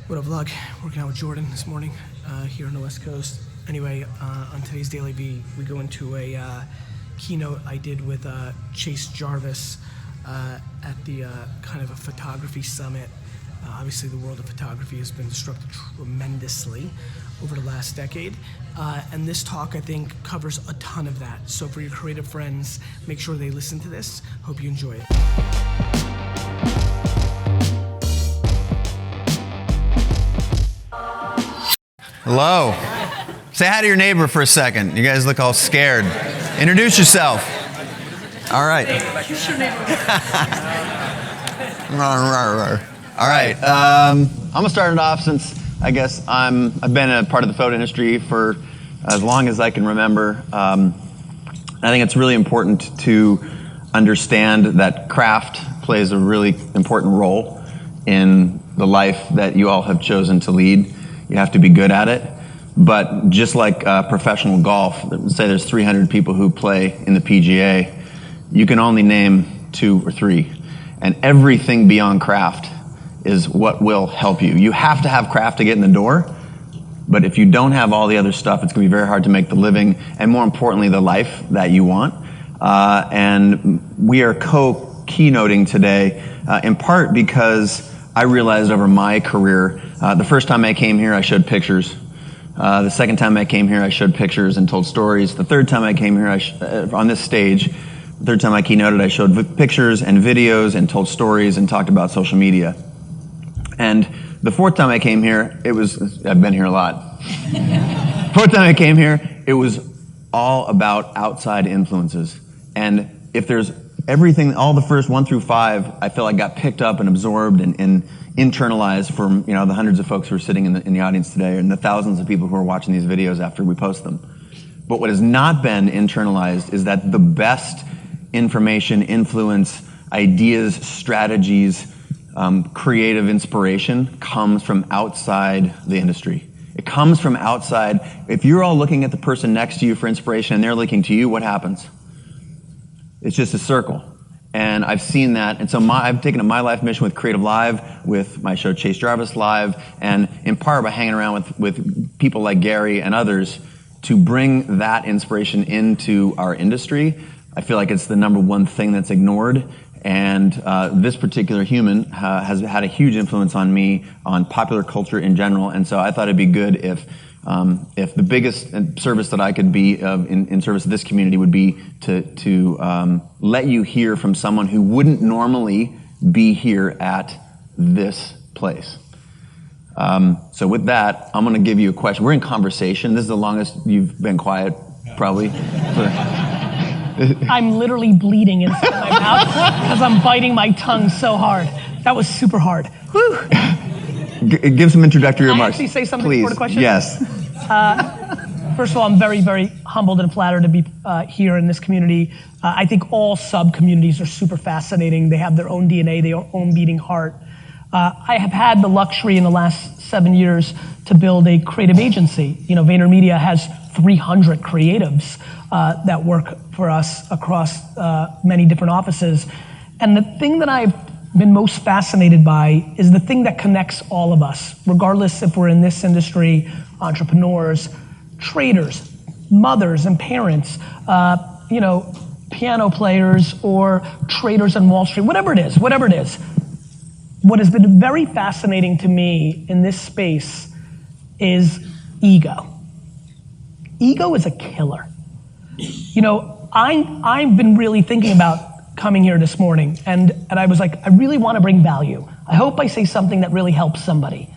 What up, vlog? Working out with Jordan this morning here on the West Coast. Anyway, on today's DailyVee, we go into a keynote I did with Chase Jarvis at the kind of a photography summit. Obviously, the world of photography has been disrupted tremendously over the last decade. And this talk, I think, covers a ton of that. So for your creative friends, make sure they listen to this. Hope you enjoy it. Hello. Say hi to your neighbor for a second. You guys look all scared. Introduce yourself. All right. All right. I'm gonna start it off since I guess I've been a part of the photo industry for as long as I can remember. I think it's really important to understand that craft plays a really important role in the life that you all have chosen to lead. You have to be good at it. But just like professional golf, say there's 300 people who play in the PGA, you can only name 2 or 3. And everything beyond craft is what will help you. You have to have craft to get in the door, but if you don't have all the other stuff, it's gonna be very hard to make the living, and more importantly, the life that you want. And we are keynoting today, in part because I realized over my career, the first time I came here, I showed pictures. The second time I came here, I showed pictures and told stories. The third time I came here, on this stage, the third time I keynoted, I showed pictures and videos and told stories and talked about social media. And the fourth time I came here, I've been here a lot. Fourth time I came here, it was all about outside influences. And if there's everything, all the first 1 through 5, I feel like got picked up and absorbed and internalized from the hundreds of folks who are sitting in the audience today and the thousands of people who are watching these videos after we post them. But what has not been internalized is that the best information, influence, ideas, strategies, creative inspiration comes from outside the industry. It comes from outside. If you're all looking at the person next to you for inspiration and they're looking to you, what happens? It's just a circle. And I've seen that. And so I've taken up my life mission with Creative Live, with my show Chase Jarvis Live, and in part by hanging around with people like Gary and others to bring that inspiration into our industry. I feel like it's the number one thing that's ignored. And this particular human has had a huge influence on me, on popular culture in general. And so I thought it'd be good if the biggest service that I could be in service of this community would be to let you hear from someone who wouldn't normally be here at this place. So with that, I'm going to give you a question. We're in conversation. This is the longest you've been quiet, probably. I'm literally bleeding inside my mouth because I'm biting my tongue so hard. That was super hard. Whew. Give some introductory remarks. Can I actually say something Please. before the question? Yes. First of all, I'm very, very humbled and flattered to be here in this community. I think all sub-communities are super fascinating. They have their own DNA, their own beating heart. I have had the luxury in the last 7 years to build a creative agency. VaynerMedia has 300 creatives that work for us across many different offices. And the thing that I've been most fascinated by is the thing that connects all of us, regardless if we're in this industry, entrepreneurs, traders, mothers and parents, piano players or traders on Wall Street, whatever it is. What has been very fascinating to me in this space is ego. Ego is a killer. I've been really thinking about coming here this morning and I was like, I really want to bring value. I hope I say something that really helps somebody.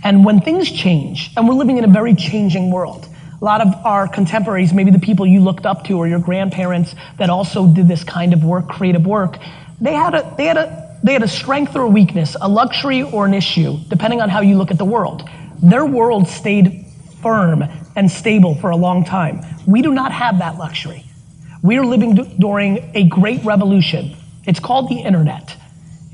And when things change, and we're living in a very changing world, a lot of our contemporaries, maybe the people you looked up to or your grandparents that also did this kind of work, creative work, they had a strength or a weakness, a luxury or an issue, depending on how you look at the world. Their world stayed firm and stable for a long time. We do not have that luxury. We are living during a great revolution. It's called the internet.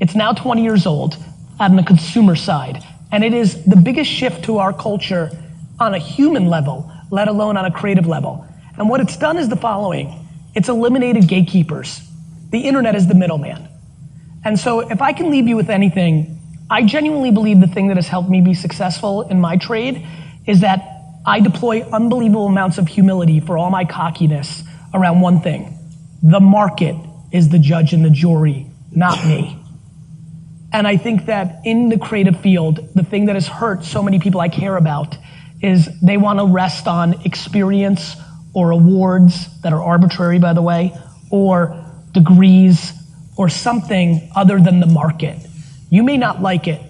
It's now 20 years old on the consumer side. And it is the biggest shift to our culture on a human level, let alone on a creative level. And what it's done is the following. It's eliminated gatekeepers. The internet is the middleman. And so if I can leave you with anything, I genuinely believe the thing that has helped me be successful in my trade is that I deploy unbelievable amounts of humility for all my cockiness around one thing. The market is the judge and the jury, not me. And I think that in the creative field, the thing that has hurt so many people I care about is they want to rest on experience or awards that are arbitrary, by the way, or degrees or something other than the market. You may not like it,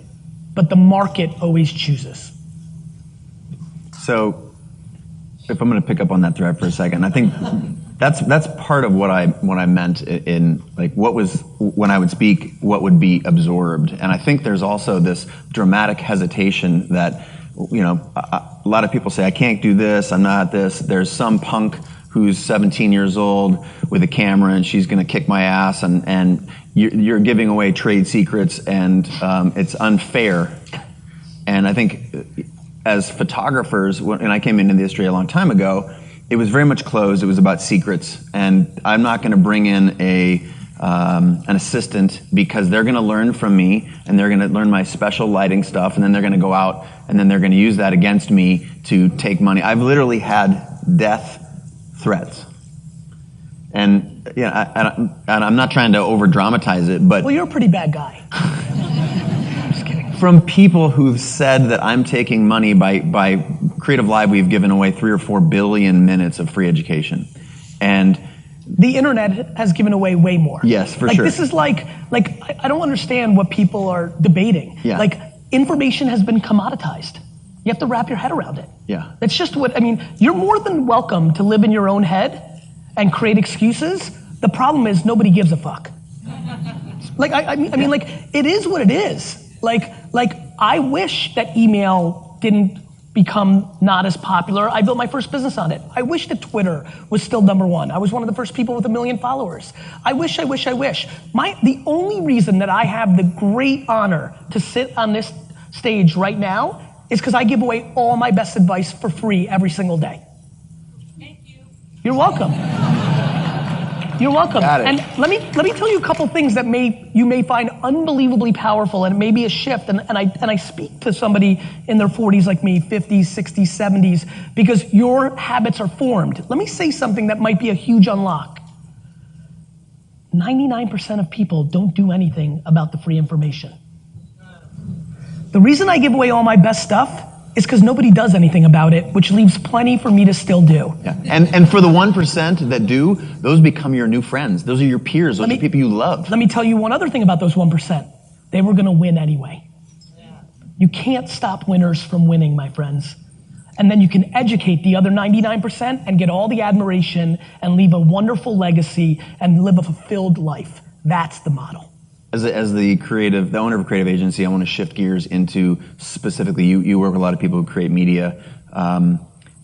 but the market always chooses. So, if I'm going to pick up on that thread for a second, I think that's part of what I meant in like what was when I would speak, what would be absorbed, and I think there's also this dramatic hesitation that a lot of people say I can't do this, I'm not this. There's some punk who's 17 years old with a camera and she's going to kick my ass, and you're giving away trade secrets, and it's unfair. And I think as photographers, when I came into the industry a long time ago, it was very much closed. It was about secrets, and I'm not going to bring in an assistant because they're going to learn from me and they're going to learn my special lighting stuff, and then they're going to go out and then they're going to use that against me to take money. I've literally had death threats, and and I'm not trying to over dramatize it, but well, you're a pretty bad guy. From people who've said that I'm taking money by Creative Live, we've given away 3 or 4 billion minutes of free education. And the internet has given away way more. Yes, for sure. This is like I don't understand what people are debating. Yeah. Like, information has been commoditized. You have to wrap your head around it. Yeah. That's just you're more than welcome to live in your own head and create excuses. The problem is nobody gives a fuck. It is what it is. Like I wish that email didn't become not as popular. I built my first business on it. I wish that Twitter was still #1. I was one of the first people with 1 million followers. I wish. The only reason that I have the great honor to sit on this stage right now is because I give away all my best advice for free every single day. Thank you. You're welcome. You're welcome. Got it. And let me tell you a couple things that you may find unbelievably powerful, and it may be a shift. And I speak to somebody in their 40s like me, 50s, 60s, 70s, because your habits are formed. Let me say something that might be a huge unlock. 99% of people don't do anything about the free information. The reason I give away all my best stuff is because nobody does anything about it, which leaves plenty for me to still do. Yeah. And for the 1% that do, those become your new friends. Those are your peers. Those are people you love. Let me tell you one other thing about those 1%. They were gonna win anyway. Yeah. You can't stop winners from winning, my friends. And then you can educate the other 99% and get all the admiration and leave a wonderful legacy and live a fulfilled life. That's the model. As the owner of a creative agency, I want to shift gears into specifically, you work with a lot of people who create media.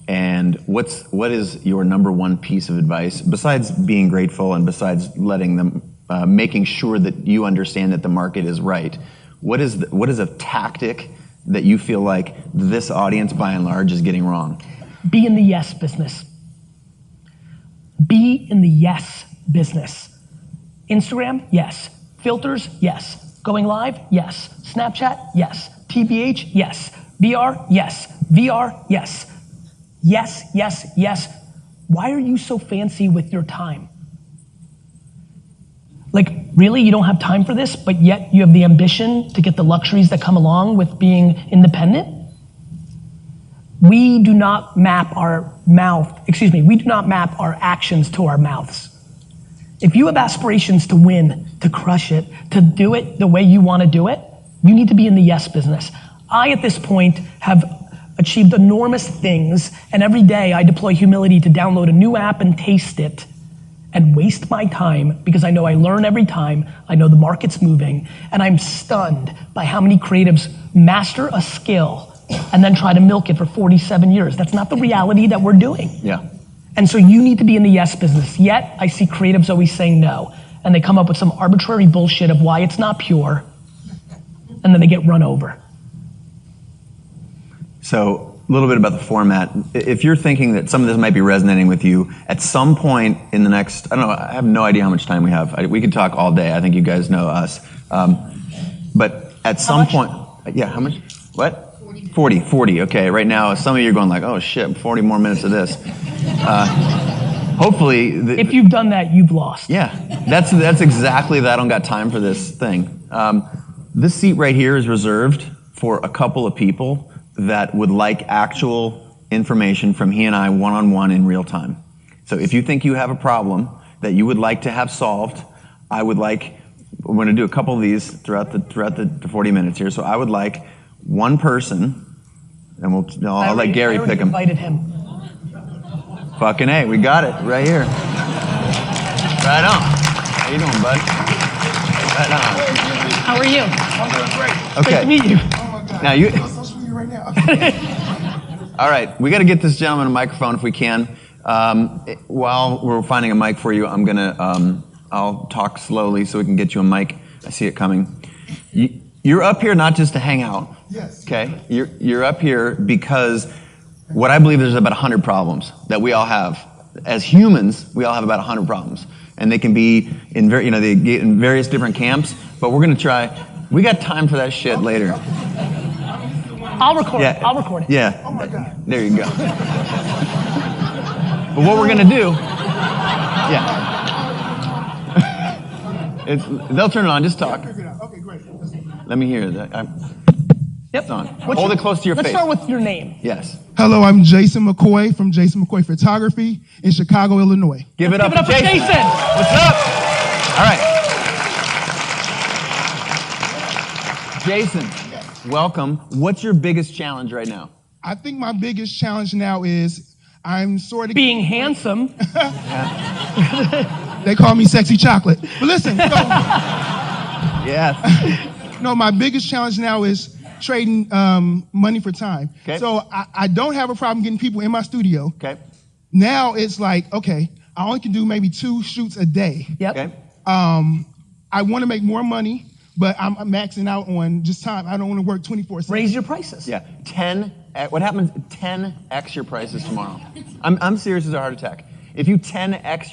And what is your #1 piece of advice, besides being grateful and besides letting them, making sure that you understand that the market is right? What is a tactic that you feel like this audience by and large is getting wrong? Be in the yes business. Be in the yes business. Instagram, yes. Filters, yes. Going live, yes. Snapchat, yes. TBH, yes. VR, yes. VR, yes. Yes, yes, yes. Why are you so fancy with your time? Like, really, you don't have time for this, but yet you have the ambition to get the luxuries that come along with being independent? We do not map our actions to our mouths. If you have aspirations to win, to crush it, to do it the way you want to do it, you need to be in the yes business. I, at this point, have achieved enormous things, and every day I deploy humility to download a new app and taste it and waste my time because I know I learn every time, I know the market's moving, and I'm stunned by how many creatives master a skill and then try to milk it for 47 years. That's not the reality that we're doing. Yeah. And so you need to be in the yes business. Yet, I see creatives always saying no. And they come up with some arbitrary bullshit of why it's not pure. And then they get run over. So, a little bit about the format. If you're thinking that some of this might be resonating with you, at some point in the next, I don't know, I have no idea how much time we have. We could talk all day. I think you guys know us. But at some point, yeah, how much? What? 40, okay. Right now, some of you are going like, oh shit, 40 more minutes of this. Hopefully. If you've done that, you've lost. Yeah, that's exactly that. I don't got time for this thing. This seat right here is reserved for a couple of people that would like actual information from he and I one-on-one in real time. So if you think you have a problem that you would like to have solved, we're going to do a couple of these throughout the 40 minutes here. So I would like one person, and I'll let Gary pick him. Invited him. Fucking A, we got it right here. Right on. How you doing, bud? Right on. How are you? I'm doing great. Okay. Nice to meet you. Oh my God. Now you. I'm on social media right now. All right, we got to get this gentleman a microphone if we can. While we're finding a mic for you, I'll talk slowly so we can get you a mic. I see it coming. You're up here not just to hang out. Yes. Okay. You're up here because what I believe there's about 100 problems that we all have. As humans, we all have about 100 problems, and they can be they get in various different camps. But we're gonna try. We got time for that shit later. I'll record it. I'll record it. Yeah. Oh my God. There you go. But what we're gonna do, they'll turn it on. Just talk. Figure it out. Okay, great. Let me hear that. Yep. It's on. Hold it close to your Let's face. start with your name. Yes. Hello, I'm Jason McCoy from Jason McCoy Photography in Chicago, Illinois. Give it up Give it up for for Jason. Jason. What's up? All right. Jason, welcome. What's your biggest challenge right now? I think my biggest challenge now is I'm sort of Being handsome. They call me sexy chocolate. But listen, Yes. no, my biggest challenge now is trading money for time. Okay. So I don't have a problem getting people in my studio. Okay. Now it's like, okay, I only can do maybe 2 shoots a day. Yep. Okay. I want to make more money, but I'm maxing out on just time. I don't want to work 24/7. Raise your prices. Yeah. What happens? 10x your prices tomorrow. I'm serious as a heart attack. If you 10x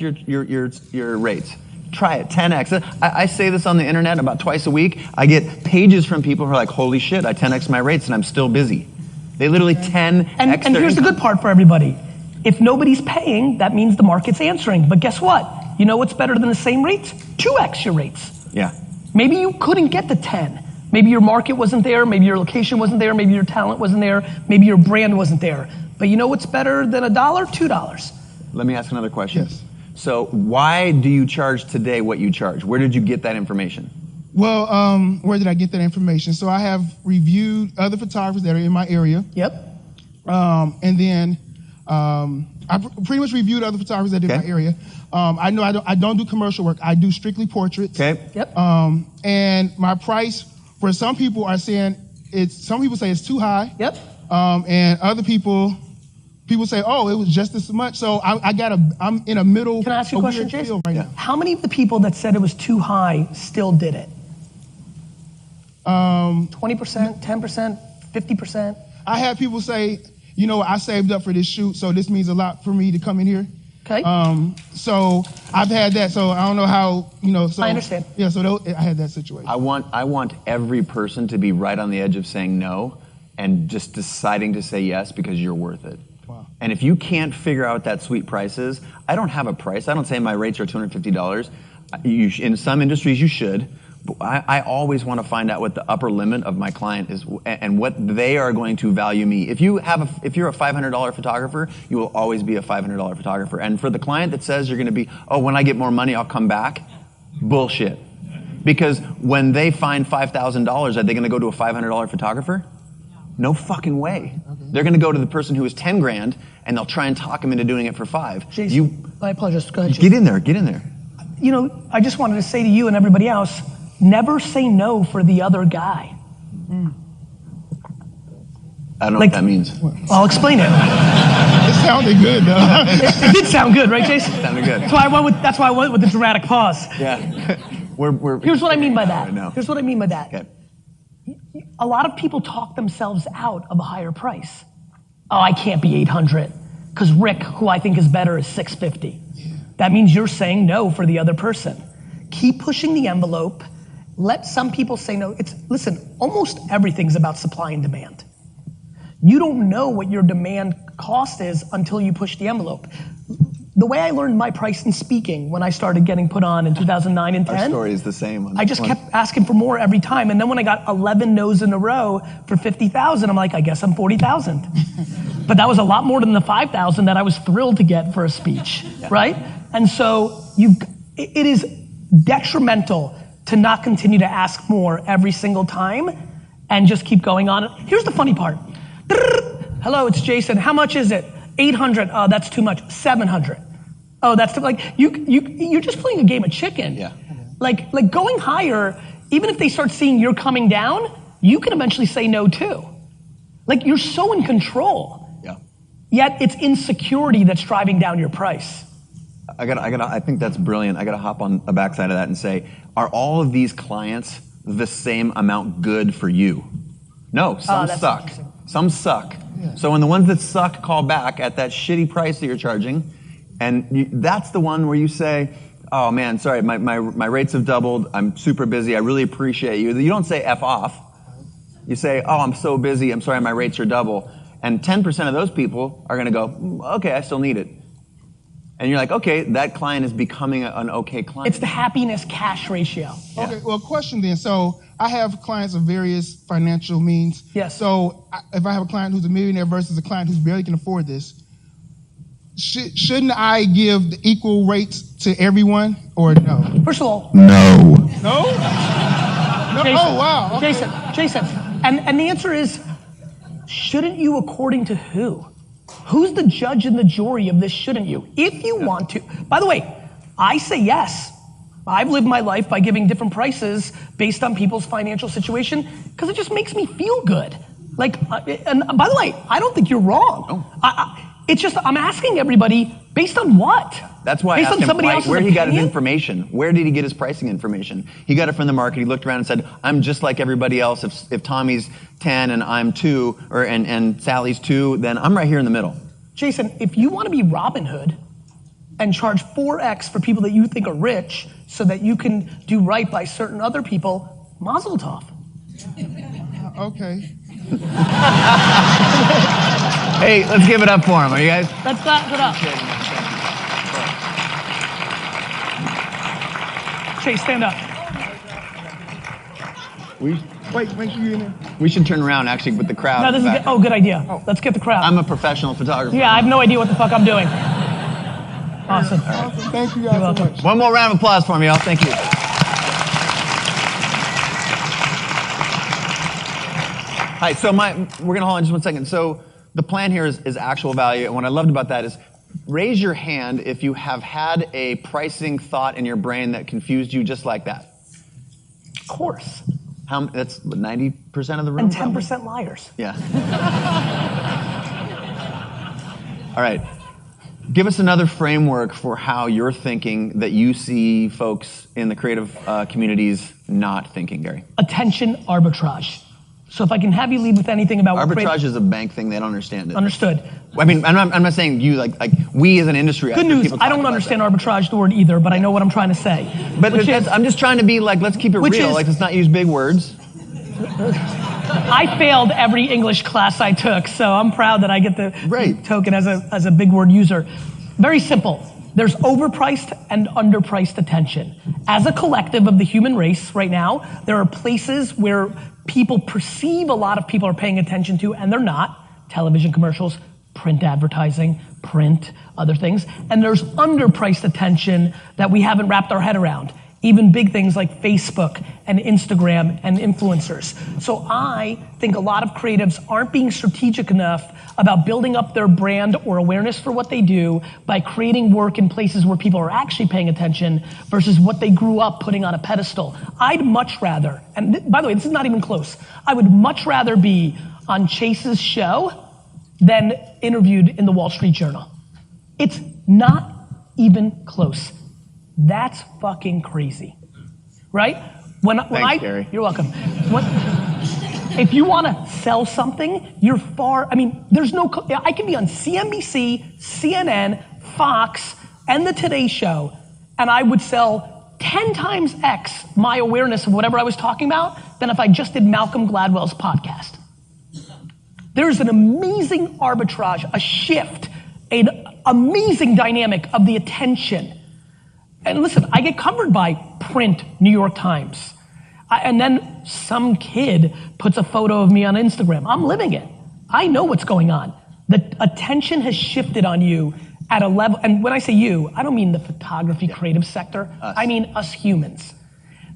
your rates, try it. 10x. I say this on the internet about twice a week. I get pages from people who are like, "Holy shit! I 10x my rates and I'm still busy." They literally 10x. And here's the good part for everybody. If nobody's paying, that means the market's answering. But guess what? You know what's better than the same rates? 2x your rates. Yeah. Maybe you couldn't get the 10. Maybe your market wasn't there. Maybe your location wasn't there. Maybe your talent wasn't there. Maybe your brand wasn't there. But you know what's better than $1? $2. Let me ask another question. Yes. So why do you charge today what you charge? Where did you get that information? Well, where did I get that information? So I have reviewed other photographers that are in my area. Yep. And then I pretty much reviewed other photographers that are in my area. I know I don't do commercial work. I do strictly portraits. Okay. Yep. And my price for some people are saying some people say it's too high. Yep. And other people say, oh, it was just this much. So I'm in a middle. Can I ask you a question, weird Jason? field right now. How many of the people that said it was too high still did it? 20%, 10%, 50%? I had people say, I saved up for this shoot, so this means a lot for me to come in here. Okay. So I've had that. So I don't know how, So I understand. Yeah. So I had that situation. I want every person to be right on the edge of saying no and just deciding to say yes because you're worth it. Wow. And if you can't figure out what that sweet price is, I don't have a price. I don't say my rates are $250. In some industries you should. But I always want to find out what the upper limit of my client is and what they are going to value me. If you're a $500 photographer, you will always be a $500 photographer. And for the client that says you're going to be, oh, when I get more money, I'll come back, bullshit. Because when they find $5,000, are they going to go to a $500 photographer? No fucking way. Okay. They're going to go to the person who is 10 grand and they'll try and talk him into doing it for 5. Jason, I apologize. Go ahead, Jason. Get in there. I just wanted to say to you and everybody else, never say no for the other guy. I don't know what that means. I'll explain it. It sounded good, though. It did sound good, right, Jason? Sounded good. That's why I went with the dramatic pause. Yeah. Here's what I mean by that. Right now. Here's what I mean by that. Okay. A lot of people talk themselves out of a higher price. Oh, I can't be 800 because Rick, who I think is better, is 650. Yeah. That means you're saying no for the other person. Keep pushing the envelope Let some people say no. Listen, almost everything's about supply and demand. You don't know what your demand cost is until you push the envelope. The way I learned my price in speaking when I started getting put on in 2009 and 10. Our story is the same. I just kept asking for more every time. And then when I got 11 no's in a row for 50,000, I'm like, I guess I'm 40,000. But that was a lot more than the 5,000 that I was thrilled to get for a speech, right? And so it is detrimental to not continue to ask more every single time and just keep going on. Here's the funny part. Hello, it's Jason. How much is it? 800. Oh, that's too much. 700. Oh, that's you're just playing a game of chicken. Yeah. Like going higher, even if they start seeing you're coming down, you can eventually say no too. Like you're so in control. Yeah. Yet it's insecurity that's driving down your price. I think that's brilliant. I gotta hop on the backside of that and say, are all of these clients the same amount good for you? No, some suck. Some suck. Yeah. So when the ones that suck call back at that shitty price that you're charging, and that's the one where you say, oh man, sorry, my rates have doubled. I'm super busy. I really appreciate you. You don't say F off. You say, oh, I'm so busy. I'm sorry, my rates are double. And 10% of those people are gonna go, okay, I still need it. And you're like, okay, that client is becoming an okay client. It's the happiness cash ratio. Yeah. Okay, well, question then. So I have clients of various financial means. Yes. So if I have a client who's a millionaire versus a client who's barely can afford this, shouldn't I give the equal rates to everyone or no? First of all, no. No? No? Jason, oh, wow. Okay. Jason. And the answer is, shouldn't you according to who? Who's the judge and the jury of this shouldn't you? If you want to. By the way, I say yes. I've lived my life by giving different prices based on people's financial situation because it just makes me feel good. Like, and by the way, I don't think you're wrong. No. It's just, I'm asking everybody, based on what? That's why based I asked on somebody him else's where he got his opinion? information. Where did he get his pricing information? He got it from the market. He looked around and said, I'm just like everybody else. If Tommy's 10 and I'm 2, and Sally's 2, then I'm right here in the middle. Jason, if you want to be Robin Hood and charge 4x for people that you think are rich so that you can do right by certain other people, mazel tov. Okay. Hey, let's give it up for him. Are you guys? Let's clap it up. Chase, stand up. Wait, make sure you're in there. We should turn around actually with the crowd. No, this is good. Oh, good idea. Let's get the crowd. I'm a professional photographer. Yeah, I have no idea what the fuck I'm doing. Awesome. Awesome. Thank you guys so much. One more round of applause for me, y'all. Thank you. All right, so we're gonna hold on just 1 second. So the plan here is actual value, and what I loved about that is raise your hand if you have had a pricing thought in your brain that confused you just like that. Of course. That's 90% of the room? And 10% liars. Yeah. All right. Give us another framework for how you're thinking that you see folks in the creative communities not thinking, Gary. Attention arbitrage. So if I can have you lead with anything about arbitrage is a bank thing. They don't understand it. Understood. I mean, I'm not saying you like we as an industry. Good news. I don't understand arbitrage, the word either, but I know what I'm trying to say. But I'm just trying to be like, let's keep it real. Like, let's not use big words. I failed every English class I took, so I'm proud that I get the token as a big word user. Very simple. There's overpriced and underpriced attention. As a collective of the human race right now, there are places where people perceive a lot of people are paying attention to, and they're not. Television commercials, print advertising, print, other things. And there's underpriced attention that we haven't wrapped our head around. Even big things like Facebook and Instagram and influencers. So I think a lot of creatives aren't being strategic enough about building up their brand or awareness for what they do by creating work in places where people are actually paying attention versus what they grew up putting on a pedestal. I'd much rather, and by the way, this is not even close, I would much rather be on Chase's show than interviewed in the Wall Street Journal. It's not even close. That's fucking crazy, right? Thanks, Gary. You're welcome. If you want to sell something, you're far. I mean, I can be on CNBC, CNN, Fox, and the Today Show, and I would sell 10 times X my awareness of whatever I was talking about than if I just did Malcolm Gladwell's podcast. There's an amazing arbitrage, a shift, an amazing dynamic of the attention. And listen, I get covered by print, New York Times. And then some kid puts a photo of me on Instagram. I'm living it. I know what's going on. The attention has shifted on you at a level, and when I say you, I don't mean the photography creative sector. I mean us humans.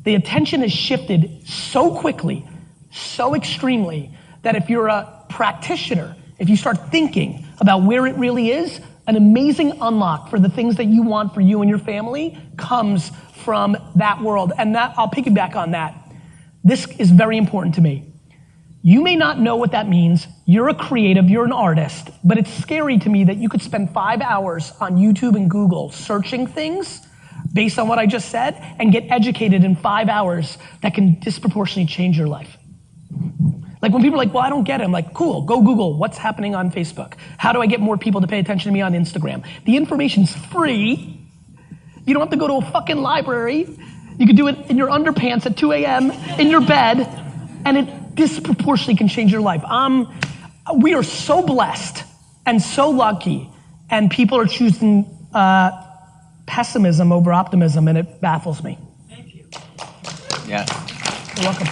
The attention has shifted so quickly, so extremely, that if you're a practitioner, if you start thinking about where it really is, an amazing unlock for the things that you want for you and your family comes from that world. And that, I'll piggyback on that. This is very important to me. You may not know what that means. You're a creative, you're an artist, but it's scary to me that you could spend 5 hours on YouTube and Google searching things based on what I just said and get educated in 5 hours that can disproportionately change your life. Like when people are like, well, I don't get it. I'm like, cool, go Google what's happening on Facebook. How do I get more people to pay attention to me on Instagram? The information's free. You don't have to go to a fucking library. You can do it in your underpants at 2 a.m. in your bed, and it disproportionately can change your life. We are so blessed and so lucky, and people are choosing pessimism over optimism, and it baffles me. Thank you. Yeah. You're welcome.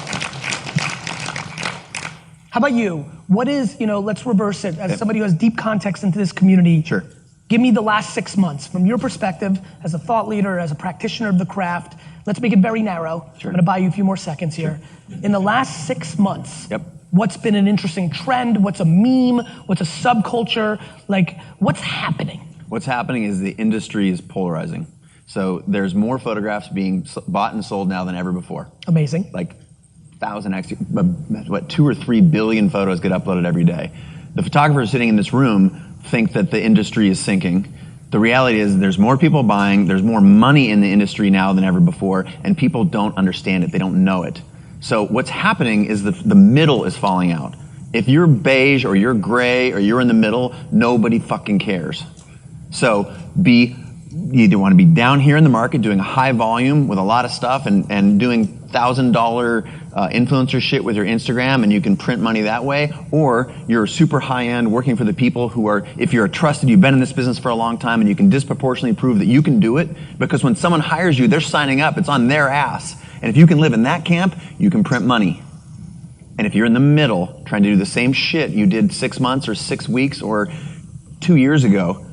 How about you? What is, let's reverse it. As somebody who has deep context into this community, Sure. Give me the last 6 months from your perspective as a thought leader, as a practitioner of the craft. Let's make it very narrow. Sure. I'm gonna buy you a few more seconds here. Sure. In the last 6 months, what's been an interesting trend? What's a meme? What's a subculture? Like, what's happening? What's happening is the industry is polarizing. So there's more photographs being bought and sold now than ever before. Amazing. Like 1,000x, 2 or 3 billion photos get uploaded every day. The photographers sitting in this room think that the industry is sinking. The reality is there's more people buying, there's more money in the industry now than ever before, and people don't understand it, they don't know it. So what's happening is the middle is falling out. If you're beige or you're gray or you're in the middle, nobody fucking cares. So you either want to be down here in the market doing a high volume with a lot of stuff and doing $1,000 influencer shit with your Instagram and you can print money that way, or you're super high end working for the people who are, if you're trusted, you've been in this business for a long time and you can disproportionately prove that you can do it, because when someone hires you, they're signing up, it's on their ass. And if you can live in that camp, you can print money. And if you're in the middle trying to do the same shit you did 6 months or 6 weeks or 2 years ago,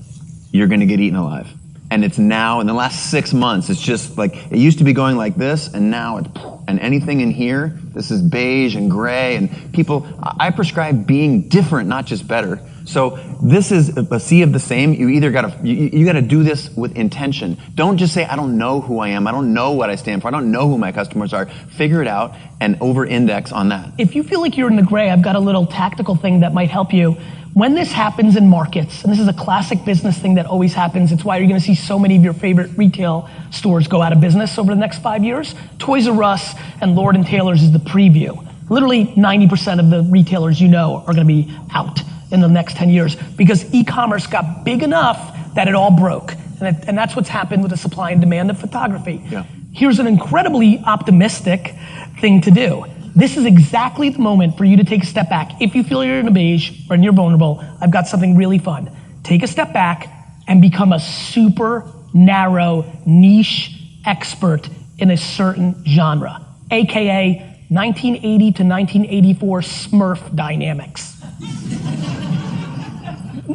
you're gonna get eaten alive. And it's now, in the last 6 months, it's just like, it used to be going like this, and now and anything in here, this is beige and gray, and people, I prescribe being different, not just better. So this is a sea of the same. You either you gotta do this with intention. Don't just say, I don't know who I am, I don't know what I stand for, I don't know who my customers are. Figure it out and over-index on that. If you feel like you're in the gray, I've got a little tactical thing that might help you. When this happens in markets, and this is a classic business thing that always happens, it's why you're gonna see so many of your favorite retail stores go out of business over the next 5 years. Toys R Us and Lord & Taylor's is the preview. Literally 90% of the retailers you know are gonna be out in the next 10 years because e-commerce got big enough that it all broke. And that's what's happened with the supply and demand of photography. Yeah. Here's an incredibly optimistic thing to do. This is exactly the moment for you to take a step back. If you feel you're in a beige or you're vulnerable, I've got something really fun. Take a step back and become a super narrow niche expert in a certain genre, AKA 1980 to 1984 Smurf dynamics.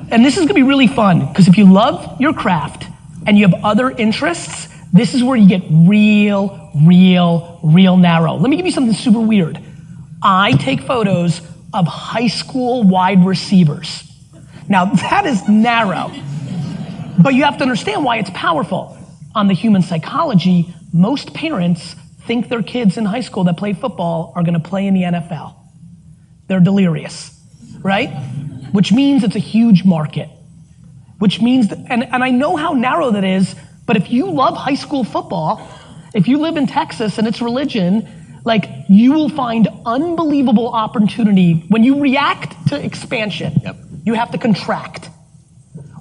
And this is gonna be really fun, because if you love your craft and you have other interests, this is where you get real narrow. Let me give you something super weird. I take photos of high school wide receivers. Now that is narrow, but you have to understand why it's powerful. On the human psychology, most parents think their kids in high school that play football are gonna play in the NFL. They're delirious, right? Which means it's a huge market. Which means, and I know how narrow that is, but if you love high school football, if you live in Texas and it's religion, like you will find unbelievable opportunity. When you react to expansion, you have to contract.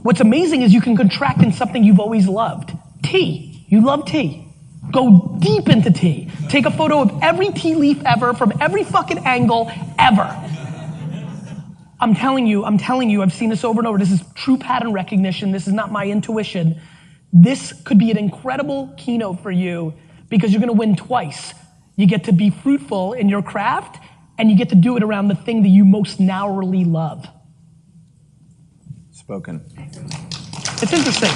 What's amazing is you can contract in something you've always loved. Tea, you love tea. Go deep into tea. Take a photo of every tea leaf ever from every fucking angle ever. I'm telling you, I've seen this over and over. This is true pattern recognition. This is not my intuition. This could be an incredible keynote for you because you're gonna win twice. You get to be fruitful in your craft and you get to do it around the thing that you most narrowly love. Spoken. It's interesting.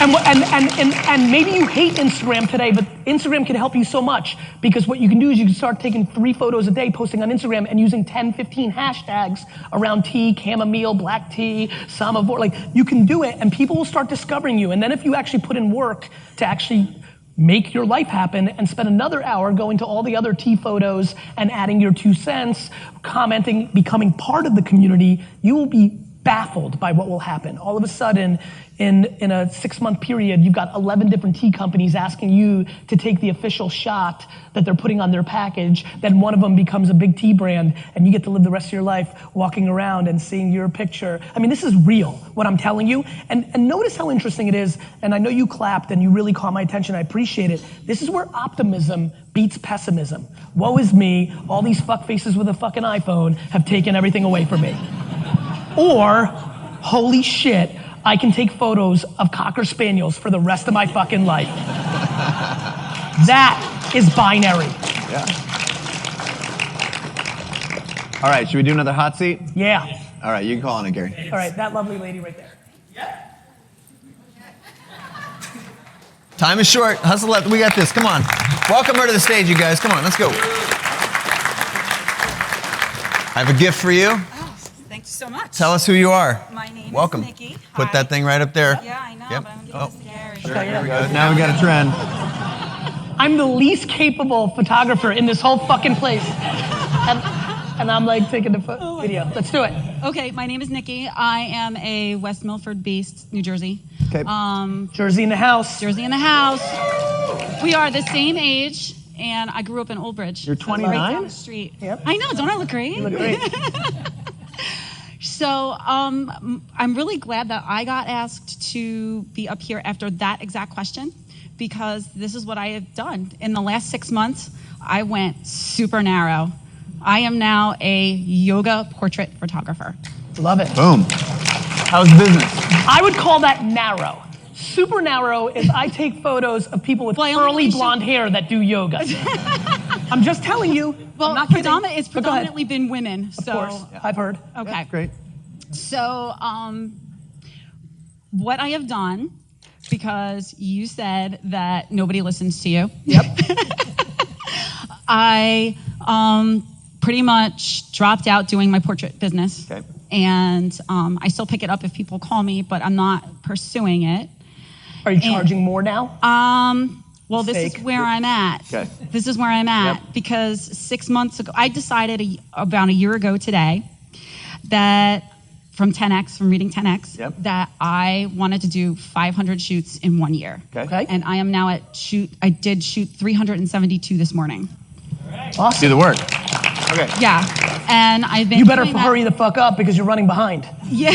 And maybe you hate Instagram today, but Instagram can help you so much because what you can do is you can start taking 3 photos a day, posting on Instagram and using 10, 15 hashtags around tea, chamomile, black tea, samovar. Like you can do it and people will start discovering you. And then if you actually put in work to actually make your life happen and spend another hour going to all the other tea photos and adding your 2 cents, commenting, becoming part of the community, you will be baffled by what will happen. All of a sudden, in a 6-month period, you've got 11 different tea companies asking you to take the official shot that they're putting on their package. Then one of them becomes a big tea brand and you get to live the rest of your life walking around and seeing your picture. I mean, this is real, what I'm telling you. And notice how interesting it is. And I know you clapped and you really caught my attention. I appreciate it. This is where optimism beats pessimism. Woe is me. All these fuckfaces with a fucking iPhone have taken everything away from me. Or, holy shit, I can take photos of Cocker Spaniels for the rest of my fucking life. That is binary. Yeah. All right, should we do another hot seat? Yeah. All right, you can call on it, Gary. All right, that lovely lady right there. Time is short. Hustle up. We got this. Come on. Welcome her to the stage, you guys. Come on, let's go. I have a gift for you. Thank you so much. Tell us who you are. My name Welcome. is Nikki. Put Hi. that thing right up there. Yeah, I know, Yep. but I'm Oh. gonna give this to Sure, Gary. here we go. Now we got a trend. I'm the least capable photographer in this whole fucking place. And I'm like taking the video. Let's do it. Okay, my name is Nikki. I am a West Milford based New Jersey. Okay. Jersey in the house. Jersey in the house. We are the same age, and I grew up in Old Bridge. You're So right 29? down the street. Yep. I know, don't I look great? You look great. So I'm really glad that I got asked to be up here after that exact question, because this is what I have done. In the last 6 months, I went super narrow. I am now a yoga portrait photographer. Love it. Boom. How's business? I would call that narrow. Super narrow is I take photos of people with Well, I curly only blonde hair that do yoga. I'm just telling you. Well, I'm not kidding. it's But go ahead. predominantly been women. Of So, course, I've heard. okay. Great. So, what I have done, because you said that nobody listens to you. Yep. I pretty much dropped out doing my portrait business. Okay. And I still pick it up if people call me, but I'm not pursuing it. Are you charging more now? Well, this is Fake. where I'm at. Okay. This is where I'm at Yep. because 6 months ago, I decided about a year ago today that from reading 10X, Yep. that I wanted to do 500 shoots in 1 year. Okay. And I am now I did shoot 372 this morning. Do Awesome. the work. Okay. Yeah. And I've been You better doing that- hurry the fuck up because you're running behind. Yeah.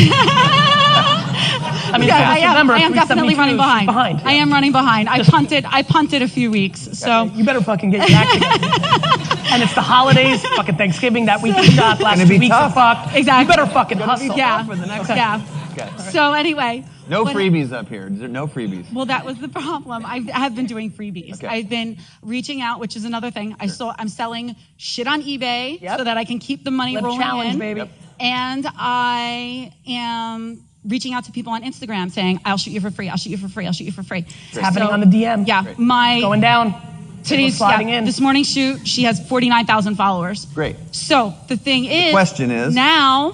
I mean, Yeah, remember, I am definitely 372 running is behind. behind. I am running behind. I punted a few weeks. So You better fucking get your act together. And it's the holidays, fucking Thanksgiving, that week of shots, last Gonna be 2 weeks tough. of fucked. Exactly. You better fucking hustle. yeah. For the next Yeah. Okay. So anyway. No what- freebies up here. Is there no freebies? Well, that was the problem. I have been doing freebies. Okay. I've been reaching out, which is another thing. I'm selling shit on eBay Yep. so that I can keep the money Live rolling challenge, in. baby. Yep. And I am reaching out to people on Instagram saying, I'll shoot you for free. I'll shoot you for free. I'll shoot you for free. It's happening on the DM. Yeah. Great. Going down. Today's sliding in. This morning's shoot, she has 49,000 followers. Great. So the thing is, question is- now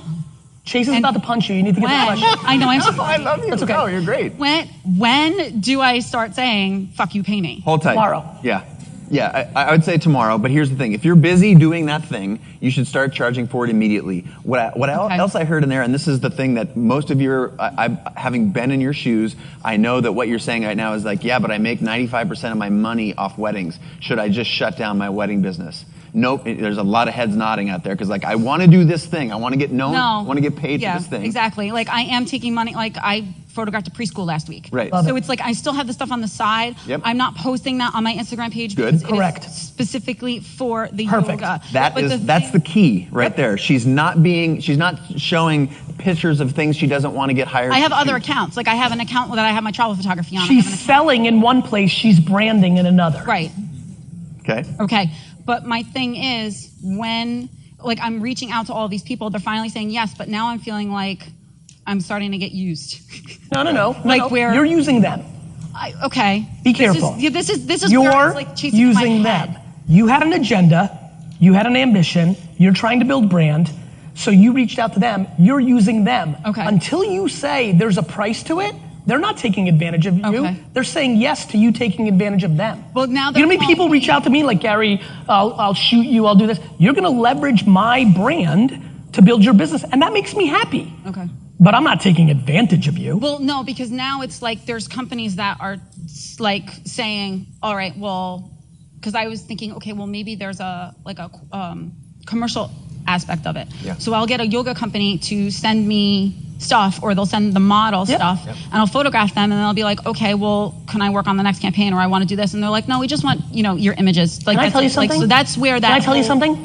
Chase is about to punch you. You need to get the when question. I know I'm I love you. That's okay. No, you're great. when do I start saying fuck you, pay me? Hold tight. Tomorrow. Yeah. Yeah, I would say tomorrow, but here's the thing. If you're busy doing that thing, you should start charging for it immediately. What Okay. else I heard in there, and this is the thing that most of having been in your shoes, I know that what you're saying right now is like, yeah, but I make 95% of my money off weddings. Should I just shut down my wedding business? nope, there's a lot of heads nodding out there because like I want to do this thing, I want to get known, I want to get paid for this thing. Exactly. Like I am taking money. Like I photographed a preschool last week. Right. So it's like I still have the stuff on the side. Yep. I'm not posting that on my Instagram page. Good. Because Correct. It is specifically for the Perfect. yoga. That's the key right there. She's not showing pictures of things she doesn't want to get hired. I have to other shoot. accounts. Like I have an account that I have my travel photography on. She's selling in one place, she's branding in another. Right. Okay. But my thing is when like I'm reaching out to all these people, they're finally saying yes, but now I'm feeling like I'm starting to get used. No. Like where you're using them. Okay. Be careful. This is You're where it's like chasing using my head. them. You had an agenda, you had an ambition, you're trying to build brand, so you reached out to them, you're using them. Okay. Until you say there's a price to it, they're not taking advantage of you. Okay. They're saying yes to you taking advantage of them. Well, now you know how many people reach out to me like, Gary, I'll shoot you, I'll do this. You're gonna leverage my brand to build your business, and that makes me happy. Okay. But I'm not taking advantage of you. Well, no, because now it's like there's companies that are like saying, all right, well, because I was thinking, okay, well, maybe there's a commercial aspect of it. Yeah. So I'll get a yoga company to send me stuff, or they'll send the model stuff, and I'll photograph them, and they'll be like, okay, well, can I work on the next campaign, or I want to do this, and they're like, no, we just want your images. Like, Can I tell you something? Like, so that's where that. Can I tell you something?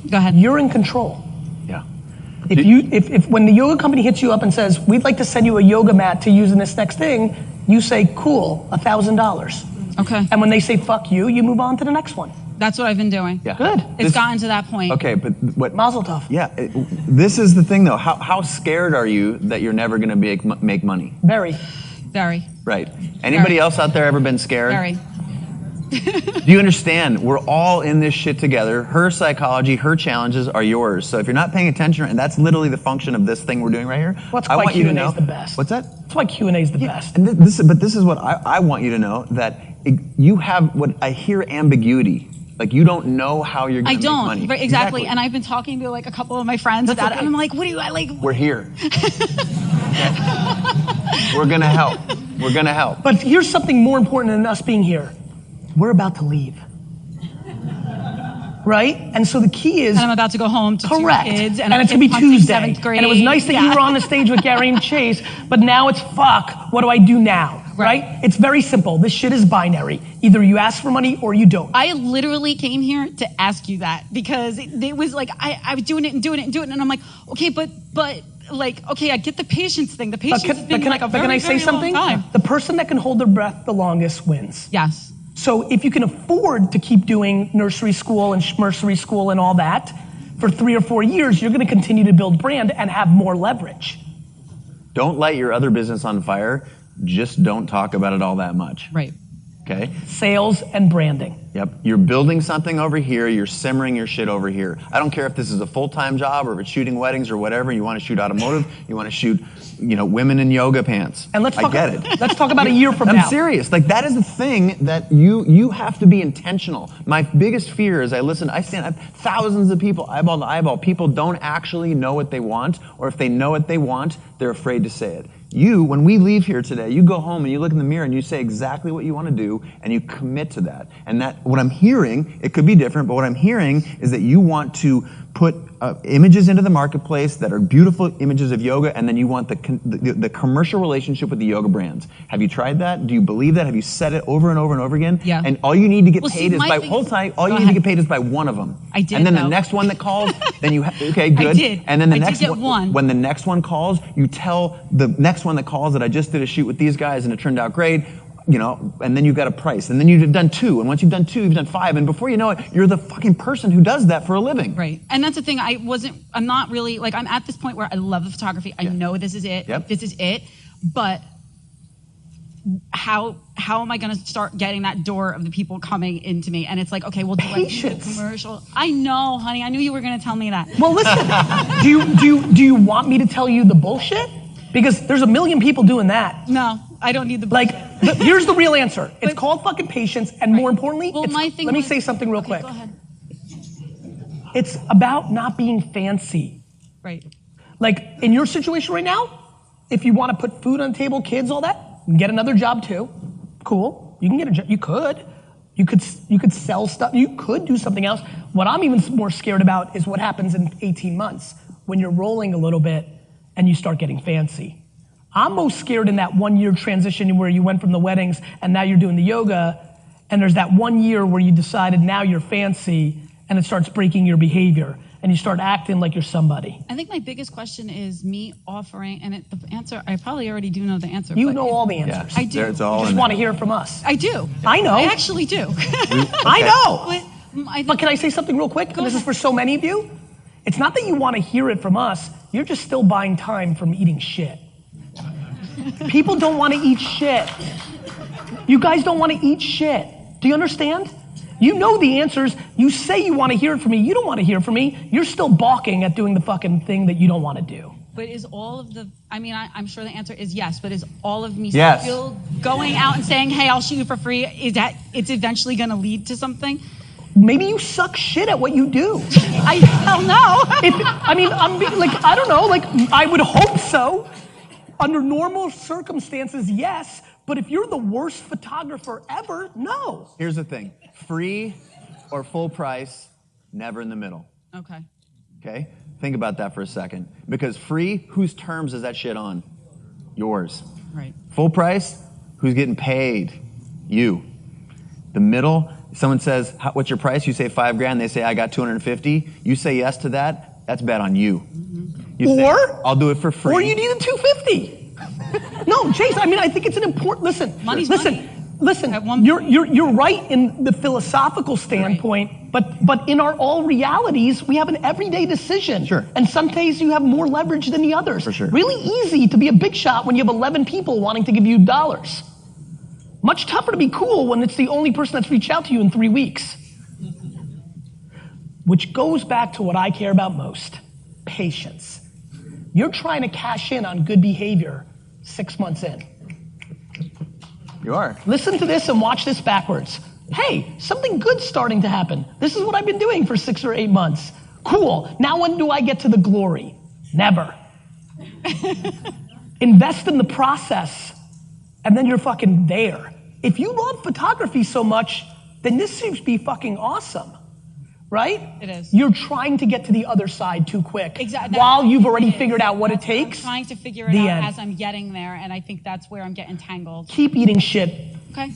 Go ahead. You're in control. Yeah. If when the yoga company hits you up and says, we'd like to send you a yoga mat to use in this next thing, you say, cool, $1,000. Okay. And when they say fuck you, you move on to the next one. That's what I've been doing. Yeah. Good. It's gotten to that point. Okay, but what? Mazel tov. Yeah, this is the thing though. How scared are you that you're never going to make money? Very. Very. Right. Anybody Very. else out there ever been scared? Very. Do you understand? We're all in this shit together. Her psychology, her challenges are yours. So if you're not paying attention, and that's literally the function of this thing we're doing right here. That's I why want you to Q&A know. is the best. What's that? That's why Q&A is the best. And this is what I want you to know, that you have what I hear ambiguity. Like you don't know how you're going to make money. I don't. Exactly. And I've been talking to like a couple of my friends about it, and I'm like, what do you like? We're here. We're going to help. We're going to help. But here's something more important than us being here. We're about to leave. Right? And so the key is... And I'm about to go home to correct. 2 kids. And it's going to be Tuesday. 7th grade. And it was nice that you were on the stage with Gary and Chase, but now it's fuck, what do I do now? Right? It's very simple. This shit is binary. Either you ask for money or you don't. I literally came here to ask you that because it was like, I was doing it, and I'm like, okay, but like, okay, I get the patience thing. The patience has been like a very, can I say very long something? time. The person that can hold their breath the longest wins. Yes. So if you can afford to keep doing nursery school and schmercery school and all that for 3 or 4 years, you're going to continue to build brand and have more leverage. Don't light your other business on fire. Just don't talk about it all that much. Right. Okay? Sales and branding. Yep. You're building something over here. You're simmering your shit over here. I don't care if this is a full-time job or if it's shooting weddings or whatever. You want to shoot automotive. You want to shoot, women in yoga pants. And let's talk. I get it. Let's talk about a year from now. I'm serious. Like that is the thing that you have to be intentional. My biggest fear is I have thousands of people, eyeball to eyeball. People don't actually know what they want, or if they know what they want, they're afraid to say it. When we leave here today, you go home and you look in the mirror and you say exactly what you want to do and you commit to that. And what I'm hearing, it could be different, but what I'm hearing is that you want to put images into the marketplace that are beautiful images of yoga, and then you want the commercial relationship with the yoga brands. Have you tried that? Do you believe that? Have you said it over and over and over again? Yeah. And all you need to get paid is by one of them. I did. And then though. the next one that calls, then you okay, good. I did. And then the I next did get one. when the next one calls, you tell the next one that calls that I just did a shoot with these guys and it turned out great. And then you've got a price. And then you've done 2. And once you've done 2, you've done 5. And before you know it, you're the fucking person who does that for a living. Right. And that's the thing. I'm not really, like, I'm at this point where I love the photography. I know this is it. Yep. This is it. But how am I going to start getting that door of the people coming into me? And it's like, okay, well, do I do a commercial? I know, honey. I knew you were going to tell me that. Well, listen, do you want me to tell you the bullshit? Because there's a million people doing that. No, I don't need the Here's the real answer. It's called fucking patience, and more importantly, let me say something real quick. Go ahead. It's about not being fancy. Right. Like in your situation right now, if you want to put food on the table, kids, all that, get another job too. Cool. You can get a job. You could. You could sell stuff. You could do something else. What I'm even more scared about is what happens in 18 months when you're rolling a little bit and you start getting fancy. I'm most scared in that 1 year transition where you went from the weddings and now you're doing the yoga, and there's that 1 year where you decided now you're fancy and it starts breaking your behavior and you start acting like you're somebody. I think my biggest question is me offering, and the answer, I probably already do know the answer. You know all the answers. I do. It's all You just in want to there. hear it from us. I do. I know. I actually do. I know. But But can I say something real quick? This is for so many of you. It's not that you want to hear it from us. You're just still buying time from eating shit. People don't want to eat shit. You guys don't want to eat shit. Do you understand? You know the answers. You say you want to hear it from me. You don't want to hear it from me. You're still balking at doing the fucking thing that you don't want to do. But is all of the, I'm sure the answer is yes, but is all of me Yes. still going out and saying, hey, I'll shoot you for free, is that it's eventually going to lead to something? Maybe you suck shit at what you do. I don't know. I don't know, I would hope so. Under normal circumstances, yes, but if you're the worst photographer ever, no. Here's the thing. Free or full price, never in the middle. Okay. Okay? Think about that for a second. Because free, whose terms is that shit on? Yours. Right. Full price, who's getting paid? You. The middle, someone says, what's your price? You say $5,000, they say, I got 250. You say yes to that, that's bet on you. You say, I'll do it for free. Or you need a 250. No, Chase, I think it's an important, Money's money. Listen, you're right in the philosophical standpoint, right. but in our all realities, we have an everyday decision. Sure. And some days you have more leverage than the others. For sure. Really easy to be a big shot when you have 11 people wanting to give you dollars. Much tougher to be cool when it's the only person that's reached out to you in 3 weeks. Which goes back to what I care about most, patience. You're trying to cash in on good behavior 6 months in. You are. Listen to this and watch this backwards. Hey, something good's starting to happen. This is what I've been doing for 6 or 8 months. Cool, now when do I get to the glory? Never. Invest in the process and then you're fucking there. If you love photography so much, then this seems to be fucking awesome. Right? It is. You're trying to get to the other side too quick. Exactly. While you've already figured out what it takes. I'm trying to figure it out as I'm getting there, and I think that's where I'm getting tangled. Keep eating shit. Okay.